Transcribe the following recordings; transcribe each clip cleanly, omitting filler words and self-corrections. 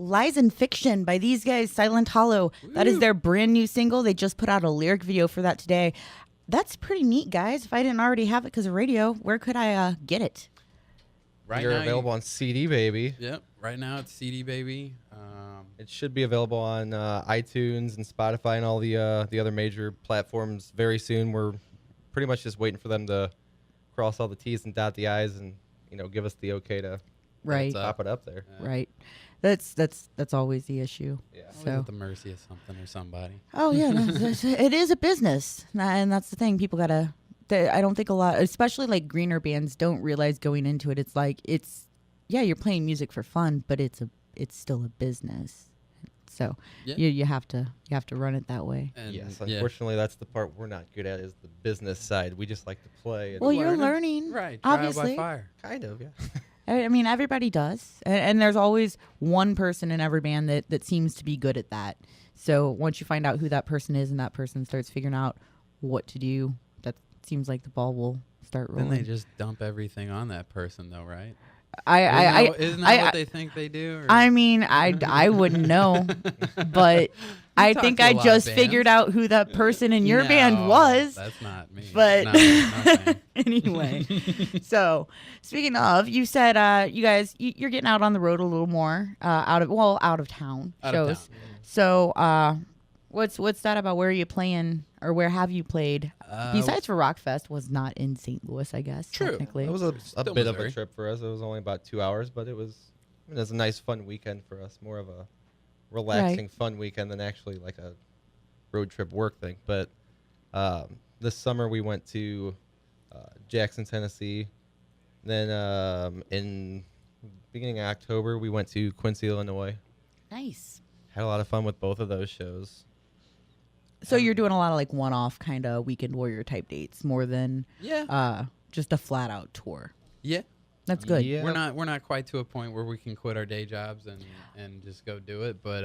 Lies and Fiction by these guys, Silent Hollow. Woo. That is their brand new single. They just put out a lyric video for that today. That's pretty neat, guys. If I didn't already have it because of radio, where could I get it? Right You're now, available on CD Baby. Yep. Right now it's CD Baby. It should be available on iTunes and Spotify and all the other major platforms very soon. We're pretty much just waiting for them to cross all the T's and dot the I's and give us the okay to pop it up there. Yeah. Right. That's always the issue. Yeah. So Always at the mercy of something or somebody. Oh yeah, it is a business, and that's the thing. People gotta. I don't think a lot, especially like greener bands, don't realize going into it. It's like you're playing music for fun, but it's still a business. So you have to run it that way. And yes, unfortunately, that's the part we're not good at is the business side. We just like to play. And well, you're learning, right? Obviously, trial by fire. Kind of, yeah. I mean, everybody does, and there's always one person in every band that seems to be good at that. So once you find out who that person is, and that person starts figuring out what to do, that seems like the ball will start rolling. Then they just dump everything on that person, though, right? Isn't that what they think they do? Or? I mean, I wouldn't know, but I think I just figured out who that person in your band was. That's not me. But anyway, so speaking of, you said you guys you're getting out on the road a little more, out of town shows. So what's that about? Where are you playing, or where have you played? Besides for Rockfest, was not in St. Louis, I guess. True. Technically. It was a bit of a trip for us. It was only about 2 hours, but it was a nice, fun weekend for us. More of a relaxing, fun weekend than actually like a road trip work thing. But this summer we went to Jackson, Tennessee. Then in beginning of October we went to Quincy, Illinois. Nice. Had a lot of fun with both of those shows. So you're doing a lot of like one-off kind of weekend warrior type dates more than just a flat-out tour. Yeah. That's good. Yeah. We're not quite to a point where we can quit our day jobs and just go do it, but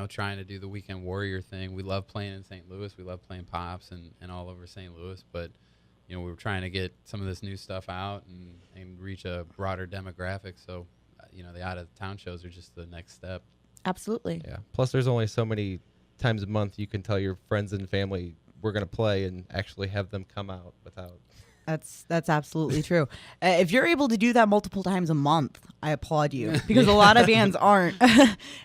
trying to do the weekend warrior thing. We love playing in St. Louis. We love playing pops and all over St. Louis, but we were trying to get some of this new stuff out and reach a broader demographic. So, the out of town shows are just the next step. Absolutely. Yeah. Plus, there's only so many times a month you can tell your friends and family we're going to play and actually have them come out without. That's absolutely true. If you're able to do that multiple times a month, I applaud you, because a lot of bands aren't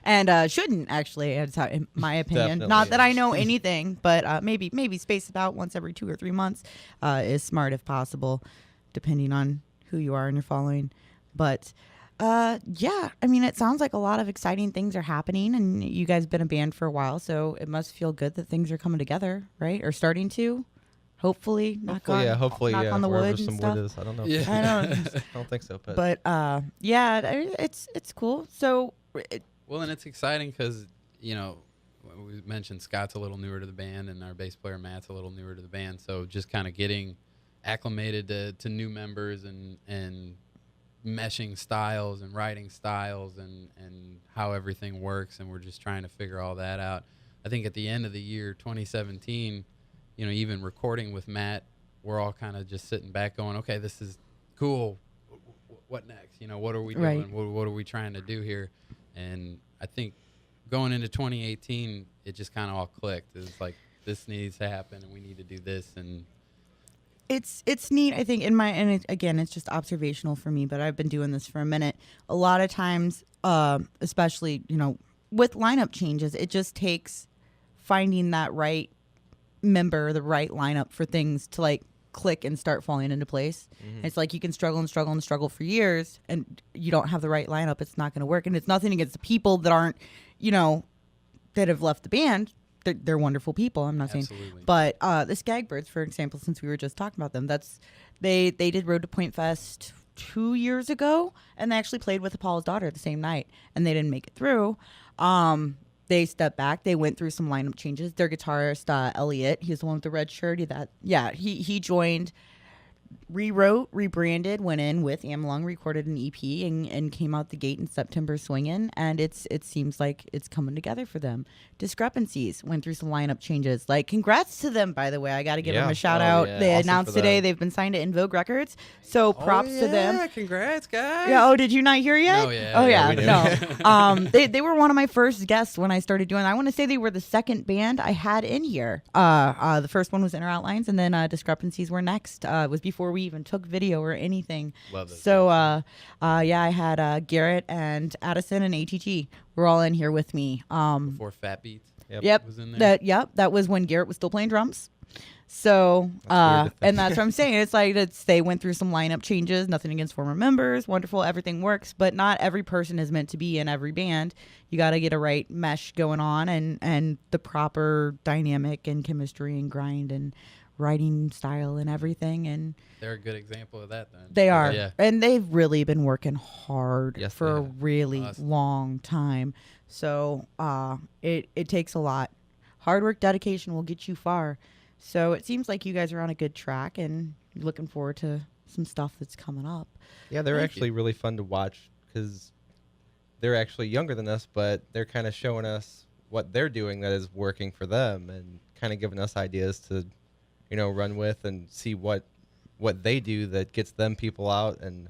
and shouldn't actually, in my opinion. Definitely, Not that I know anything, but maybe space it out once every 2 or 3 months is smart if possible, depending on who you are and your following. But I mean, it sounds like a lot of exciting things are happening, and you guys have been a band for a while, so it must feel good that things are coming together, right? Or starting to. Hopefully, knock on the wood and stuff. Wood is, I don't know. Yeah. I don't think so. But it's cool. So, and it's exciting because we mentioned Scott's a little newer to the band, and our bass player Matt's a little newer to the band. So just kind of getting acclimated to new members and meshing styles and writing styles and how everything works, and we're just trying to figure all that out. I think at the end of the year 2017. Even recording with Matt, we're all kind of just sitting back going, okay, this is cool. What next? What are we doing? Right. What are we trying to do here? And I think going into 2018, it just kind of all clicked. It's like, this needs to happen, and we need to do this. And it's neat, I think, again, it's just observational for me, but I've been doing this for a minute. A lot of times, especially, with lineup changes, it just takes finding that right member, the right lineup for things to like click and start falling into place. Mm-hmm. It's like you can struggle and struggle and struggle for years, and you don't have the right lineup. It's not going to work. And it's nothing against the people that aren't, that have left the band. They're wonderful people. I'm not saying, but the Skagbirds, for example, since we were just talking about them, they did Road to Point Fest 2 years ago, and they actually played with Apollo's Daughter the same night, and they didn't make it through. They stepped back. They went through some lineup changes. Their guitarist, Elliot, he's the one with the red shirt. He joined rewrote, rebranded, went in with Amlung, recorded an EP, and came out the gate in September swinging. And it seems like it's coming together for them. Discrepancies went through some lineup changes. Like, congrats to them, by the way. I got to give them a shout out. Yeah. They Awesome announced for today them. they've been signed to In Vogue Records. So props to them. Yeah, congrats, guys. Yeah. Oh, did you not hear yet? No, yeah, Oh, yeah, yeah. we did. No. They were one of my first guests when I started doing. I want to say they were the second band I had in here. The first one was Inner Outlines, and then Discrepancies were next. It was before we even took video or anything. Love this. So yeah, I had Garrett and Addison and ATG were all in here with me. Before Fat Beats. Yep. Was in there. That was when Garrett was still playing drums. So, and that's what I'm saying. It's like they went through some lineup changes. Nothing against former members. Wonderful. Everything works. But not every person is meant to be in every band. You got to get a right mesh going on and the proper dynamic and chemistry and grind and writing style and everything. And they're a good example of that then. they are. Yeah. And they've really been working hard Yes, for they a have. really Awesome. long time. So it takes a lot. Hard work, dedication will get you far. So it seems like you guys are on a good track and looking forward to some stuff that's coming up. Yeah, they're Thank actually really fun to watch because they're actually younger than us, but they're kind of showing us what they're doing that is working for them and kind of giving us ideas to, run with and see what they do that gets them people out. And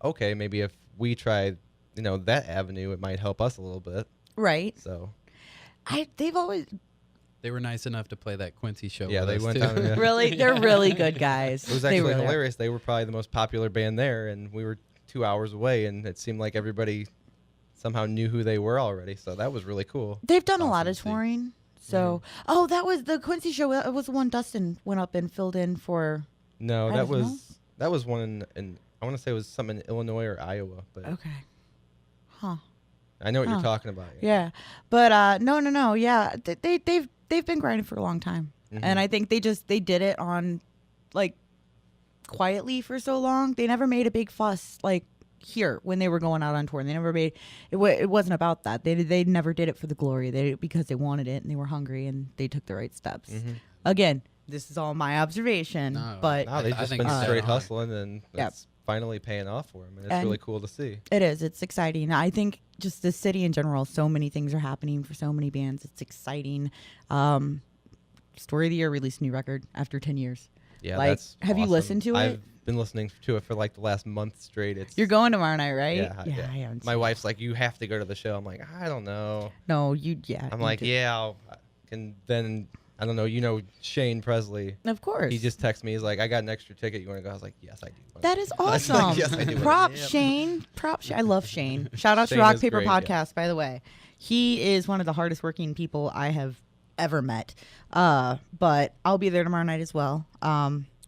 okay, maybe if we try, that avenue, it might help us a little bit. Right. So They've always They were nice enough to play that Quincy show. yeah, with they us, went too. down. Yeah. really, they're really good guys. It was They actually really are. hilarious. They were probably the most popular band there, and we were 2 hours away, and it seemed like everybody somehow knew who they were already. So that was really cool. They've done a lot Awesome of to see. touring. So, that was the Quincy show. It was the one Dustin went up and filled in for. No, I that don't know. was one in I want to say it was something in Illinois or Iowa, but Okay. Huh. I know what Huh. you're talking about. Yeah, but no. Yeah, they've been grinding for a long time, and I think they did it on like quietly for so long. They never made a big fuss like here when they were going out on tour. They never made it. It wasn't about that. They never did it for the glory. They did it because they wanted it and they were hungry and they took the right steps. Again, this is all my observation, No, but No, they've I just think been it's straight dead on. hustling, and Yep. it's finally paying off for them, and it's And- really cool to see. it is. It's exciting. I think just the city in general, so many things are happening for so many bands. It's exciting. Story of the Year released a new record after 10 years. Yeah, Like, that's have you awesome. listened to it? I've been listening to it for like the last month straight. It's You're going tomorrow night, right? Yeah, I haven't. My wife's like, you have to go to the show. I'm like, I don't know. No, yeah. I'm you like, do. yeah, and then I don't know. Shane Presley. Of course. He just texted me. He's like, I got an extra ticket. You want to go? I was like, yes, I do. That is I was awesome. like, yes, I do. Props, Yep. Shane. Props. I love Shane. Shout out Shane to Rock is Paper great, yeah. Podcast, by the way. He is one of the hardest working people I have ever met. But I'll be there tomorrow night as well.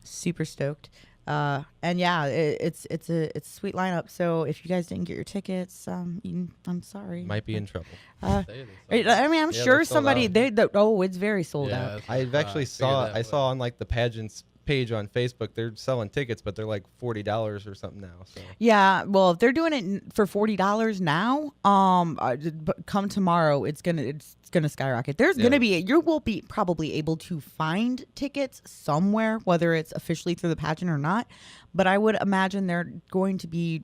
Super stoked. And yeah, it's a sweet lineup. So if you guys didn't get your tickets, I'm sorry. Might be in trouble. I Yeah, mean, I'm they're sure sold somebody. out. It's very sold out. I've actually I saw on like the pageant's page on Facebook, they're selling tickets, but they're like $40 or something now. So Yeah, well, if they're doing it for $40 now, but come tomorrow, it's gonna skyrocket. There's Yeah. gonna be you will be probably able to find tickets somewhere, whether it's officially through the pageant or not. But I would imagine they're going to be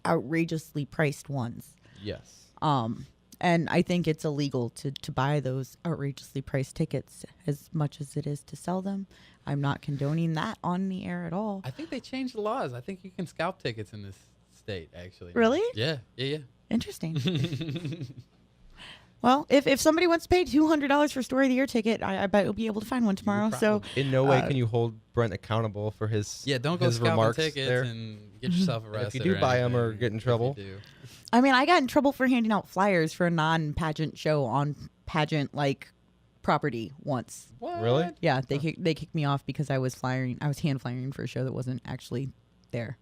outrageously priced ones. yes, And I think it's illegal to buy those outrageously priced tickets as much as it is to sell them. I'm not condoning that on the air at all. I think they changed the laws. I think you can scalp tickets in this state, actually. Really? Yeah. Interesting. Well, if somebody wants to pay $200 for a Story of the Year ticket, I bet you'll be able to find one tomorrow. So in no way can you hold Brent accountable for his Yeah, don't go his scalping remarks tickets there. and get yourself And arrested. if you do or buy 'em or anything, get in if you trouble. do. I mean, I got in trouble for handing out flyers for a non-pageant show on pageant property once. What? Really? Yeah, they kicked me off because I was hand flyering for a show that wasn't actually there.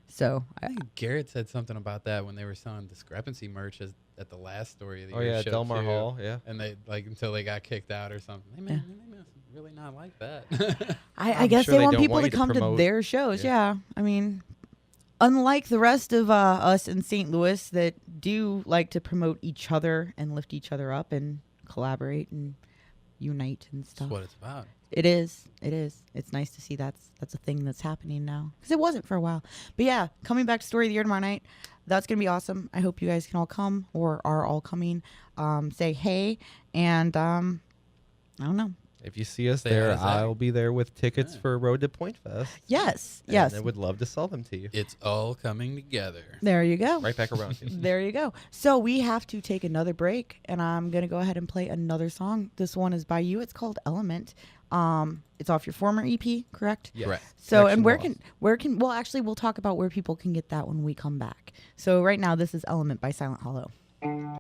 So I think Garrett said something about that when they were selling discrepancy merch at the last Story of the Oh Year yeah, show Delmar too. Hall. Yeah. And they until they got kicked out or something. They must really not like that. I I'm guess sure they they want don't people want to you to come to promote- their shows. Yeah. Yeah. I mean, unlike the rest of us in St. Louis that do like to promote each other and lift each other up and collaborate and unite and stuff. That's what it's about. It is. It is. It's nice to see that's a thing that's happening now, because it wasn't for a while. But yeah, coming back to Story of the Year tomorrow night, that's gonna be awesome. I hope you guys can all come or are all coming. Say hey, and I don't know. If you see us Say there, hi, Zach. I'll be there with tickets for Road to Point Fest. Yes. And Yes. I would love to sell them to you. It's all coming together. There you go. Right back around to you. There you go. So we have to take another break, and I'm gonna go ahead and play another song. This one is by you. It's called Element. It's off your former EP, correct? Yes. Correct. So, Section and Lost. where can well, actually, we'll talk about where people can get that when we come back. So right now, this is Element by Silent Hollow.